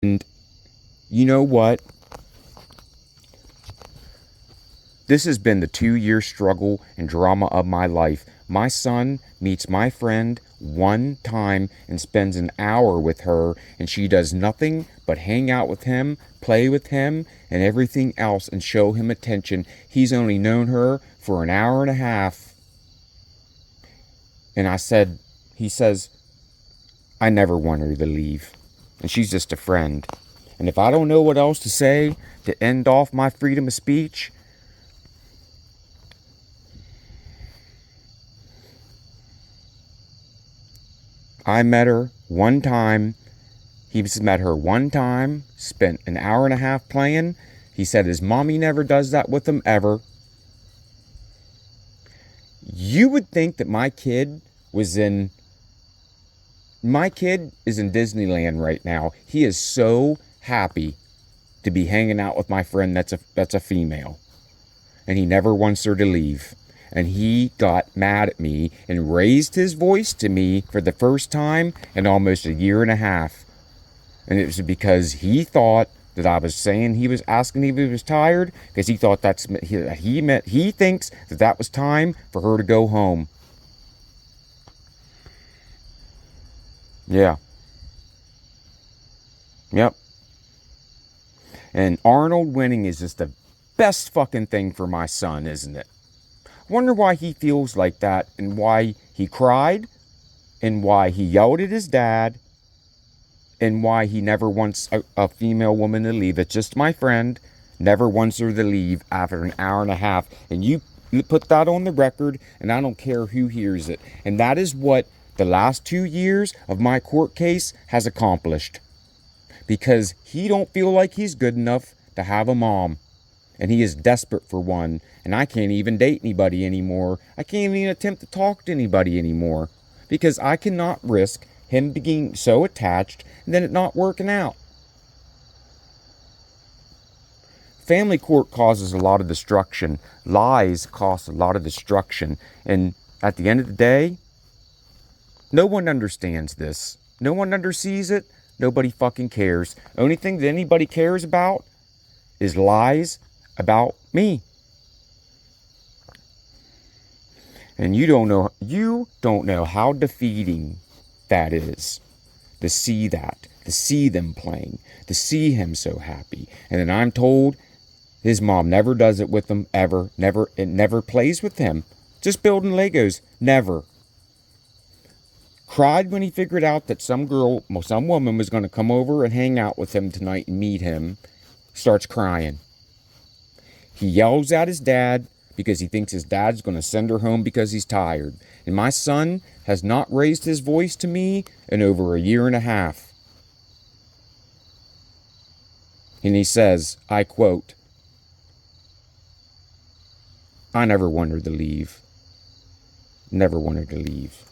And you know what? This has been the 2 year struggle and drama of my life. My son meets my friend one time and spends an hour with her, and she does nothing but hang out with him, play with him, and everything else and show him attention. He's only known her for an hour and a half. And he says, I never want her to leave. And she's just a friend. And if I don't know what else to say to end off my freedom of speech, I met her one time. He's met her one time, spent an hour and a half playing. He said his mommy never does that with him ever. You would think that my kid is in Disneyland right now. He is so happy to be hanging out with my friend that's a female. And he never wants her to leave. And he got mad at me and raised his voice to me for the first time in almost a year and a half. And it was because he thought that I was saying he was asking if he was tired, because he thought he thinks that was time for her to go home. Yeah. Yep. And Arnold winning is just the best fucking thing for my son, isn't it? Wonder why he feels like that, and why he cried, and why he yelled at his dad, and why he never wants a female woman to leave. It's just my friend, never wants her to leave after an hour and a half. And you put that on the record, and I don't care who hears it. And that is what the last 2 years of my court case has accomplished. Because he don't feel like he's good enough to have a mom. And he is desperate for one. And I can't even date anybody anymore. I can't even attempt to talk to anybody anymore. Because I cannot risk him being so attached and then it not working out. Family court causes a lot of destruction. Lies cause a lot of destruction. And at the end of the day, no one understands this. No one undersees it. Nobody fucking cares. Only thing that anybody cares about is lies about me. And you don't know how defeating that is. To see that, to see them playing, to see him so happy. And then I'm told his mom never does it with him ever, never plays with him. Just building Legos, never. Cried when he figured out that some woman was going to come over and hang out with him tonight and meet him. Starts crying. He yells at his dad because he thinks his dad's going to send her home because he's tired. And my son has not raised his voice to me in over a year and a half. And he says, I quote, I never want her to leave. Never want her to leave.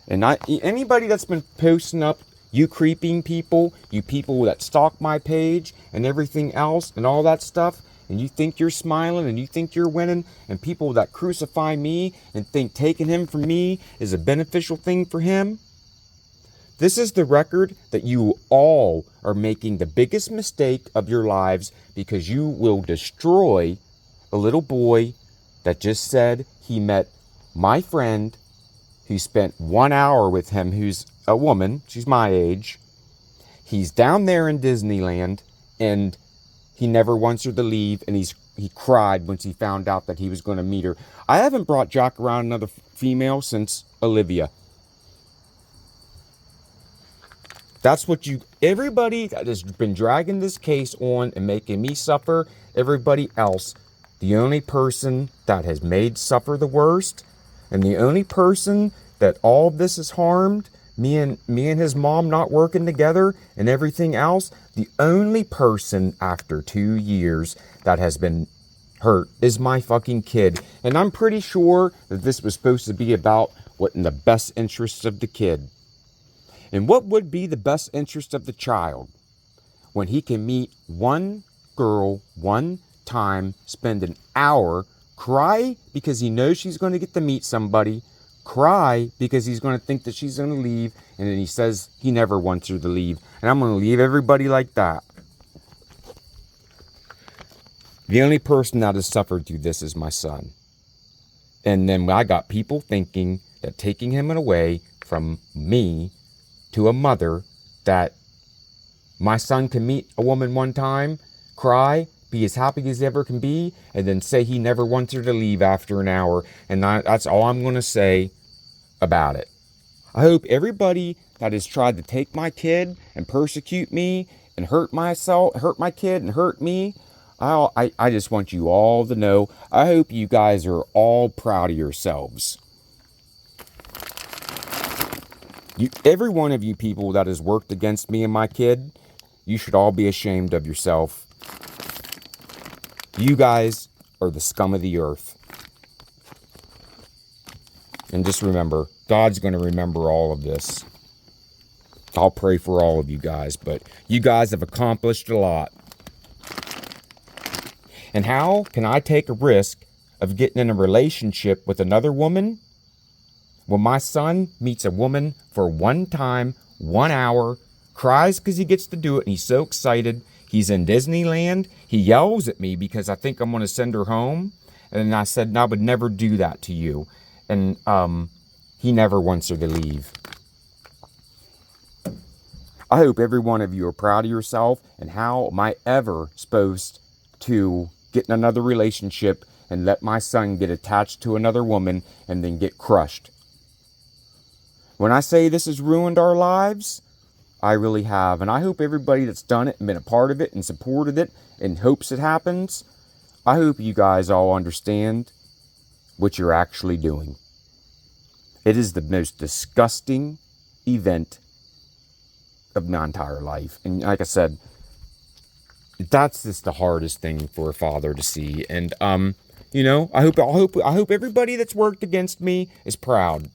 And anybody that's been posting up, you creeping people, you people that stalk my page and everything else and all that stuff, and you think you're smiling and you think you're winning, and people that crucify me and think taking him from me is a beneficial thing for him, this is the record that you all are making the biggest mistake of your lives, because you will destroy a little boy that just said he met my friend who spent 1 hour with him, who's a woman, she's my age. He's down there in Disneyland, and he never wants her to leave, and he cried once he found out that he was going to meet her. I haven't brought Jack around another female since Olivia. That's what everybody that has been dragging this case on and making me suffer, everybody else, the only person that has made suffer the worst, and the only person that all of this has harmed, me and his mom not working together and everything else, the only person after 2 years that has been hurt is my fucking kid. And I'm pretty sure that this was supposed to be about what in the best interests of the kid. And what would be the best interest of the child when he can meet one girl one time, spend an hour, cry because he knows she's going to get to meet somebody, cry because he's going to think that she's going to leave. And then he says he never wants her to leave. And I'm going to leave everybody like that. The only person that has suffered through this is my son. And then I got people thinking that taking him away from me to a mother, that my son can meet a woman one time, cry, be as happy as ever can be, and then say he never wants her to leave after an hour. And that's all I'm going to say about it. I hope everybody that has tried to take my kid and persecute me and hurt my kid and hurt me, I just want you all to know, I hope you guys are all proud of yourselves. Every one of you people that has worked against me and my kid, you should all be ashamed of yourself. You guys are the scum of the earth. And just remember, God's going to remember all of this. I'll pray for all of you guys, but you guys have accomplished a lot. And how can I take a risk of getting in a relationship with another woman when my son meets a woman for one time, 1 hour, cries because he gets to do it, and he's so excited. He's in Disneyland. He yells at me because I think I'm going to send her home. And I said, no, I would never do that to you. And he never wants her to leave. I hope every one of you are proud of yourself. And how am I ever supposed to get in another relationship and let my son get attached to another woman and then get crushed? When I say this has ruined our lives, I really have. And I hope everybody that's done it and been a part of it and supported it and hopes it happens, I hope you guys all understand what you're actually doing. It is the most disgusting event of my entire life. And like I said, that's just the hardest thing for a father to see. And I hope everybody that's worked against me is proud.